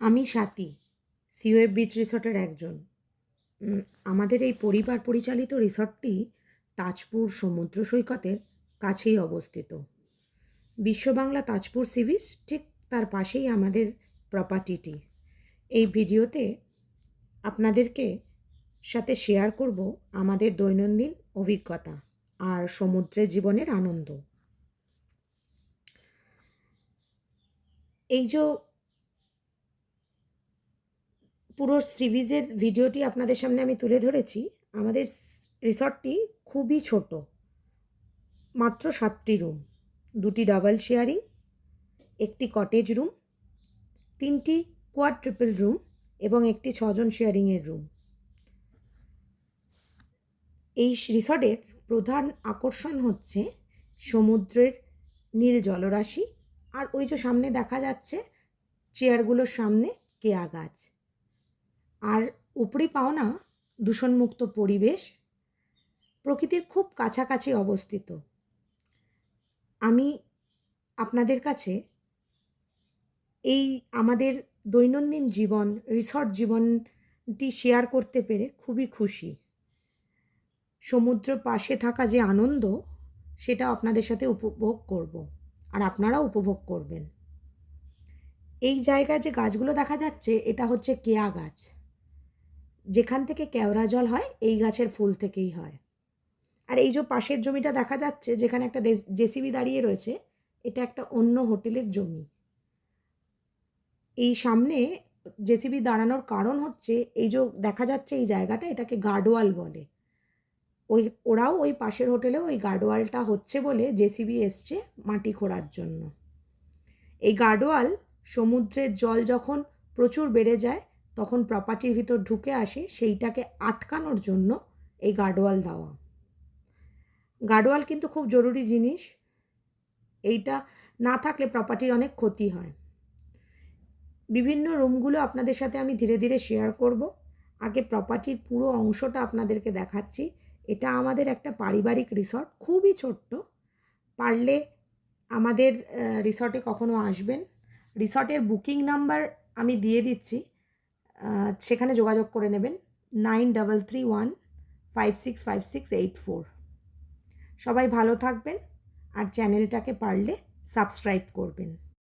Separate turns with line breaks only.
আমি স্বাতী, সিওএফ বিচ রিসর্টের একজন। আমাদের এই পরিবার পরিচালিত রিসর্টটি তাজপুর সমুদ্র সৈকতের কাছেই অবস্থিত। বিশ্ববাংলা তাজপুর সি বিচ ঠিক তার পাশেই আমাদের প্রপার্টিটি। এই ভিডিওতে আপনাদেরকে সাথে শেয়ার করব আমাদের দৈনন্দিন অভিজ্ঞতা আর সমুদ্রের জীবনের আনন্দ। এই যে পুরো সি বিচের ভিডিওটি আপনাদের সামনে আমি তুলে ধরেছি। আমাদের রিসর্টটি খুবই ছোট, মাত্র 7টি রুম, 2টি ডাবল শেয়ারিং, একটি কটেজ রুম, 3টি কোয়াড্রুপল রুম এবং একটি 6জন শেয়ারিংয়ের রুম। এই রিসর্টের প্রধান আকর্ষণ হচ্ছে সমুদ্রের নীল জলরাশি, আর ওই যে সামনে দেখা যাচ্ছে চেয়ারগুলোর সামনে কেয়া গাছ, আর উপরি পাওনা দূষণমুক্ত পরিবেশ, প্রকৃতির খুব কাছাকাছি অবস্থিত। আমি আপনাদের কাছে এই আমাদের দৈনন্দিন জীবন, রিসর্ট জীবনটি শেয়ার করতে পেরে খুবই খুশি। সমুদ্র পাশে থাকা যে আনন্দ, সেটা আপনাদের সাথে উপভোগ করব, আর আপনারাও উপভোগ করবেন। এই জায়গায় যে গাছগুলো দেখা যাচ্ছে, এটা হচ্ছে কেয়া গাছ। যেখান থেকে কেওড়া জল হয়, এই গাছের ফুল থেকেই হয়। আর এই যে পাশের জমিটা দেখা যাচ্ছে, যেখানে একটা জেসিবি দাঁড়িয়ে রয়েছে, এটা একটা অন্য হোটেলের জমি। এই সামনে জেসিবি দাঁড়ানোর কারণ হচ্ছে, এই যে দেখা যাচ্ছে এই জায়গাটা, এটাকে গার্ডওয়াল বলে। ওরাও ওই পাশের হোটেলেও ওই গার্ডওয়ালটা হচ্ছে বলে জেসিবি এসছে মাটি খোঁড়ার জন্য। এই গার্ডওয়াল সমুদ্রের জল যখন প্রচুর বেড়ে যায়, তখন প্রপার্টির ভিতর ঢুকে আসে, সেইটাকে আটকানোর জন্য এই গার্ডওয়াল দেওয়া। গার্ডওয়াল কিন্তু খুব জরুরি জিনিস। এইটা না থাকলে প্রপার্টির অনেক ক্ষতি হয়। বিভিন্ন রুমগুলো আপনাদের সাথে আমি ধীরে ধীরে শেয়ার করব। আগে প্রপার্টির পুরো অংশটা আপনাদেরকে দেখাচ্ছি। এটা আমাদের একটা পারিবারিক রিসর্ট, খুবই ছোট্ট। পারলে আমাদের রিসর্টে কখনো আসবেন। রিসর্টের বুকিং নাম্বার আমি দিয়ে দিচ্ছি, সেখানে যোগাযোগ করে নেবেন, 9331565684। সবাই ভালো থাকবেন, আর চ্যানেলটাকে পারলে সাবস্ক্রাইব করবেন।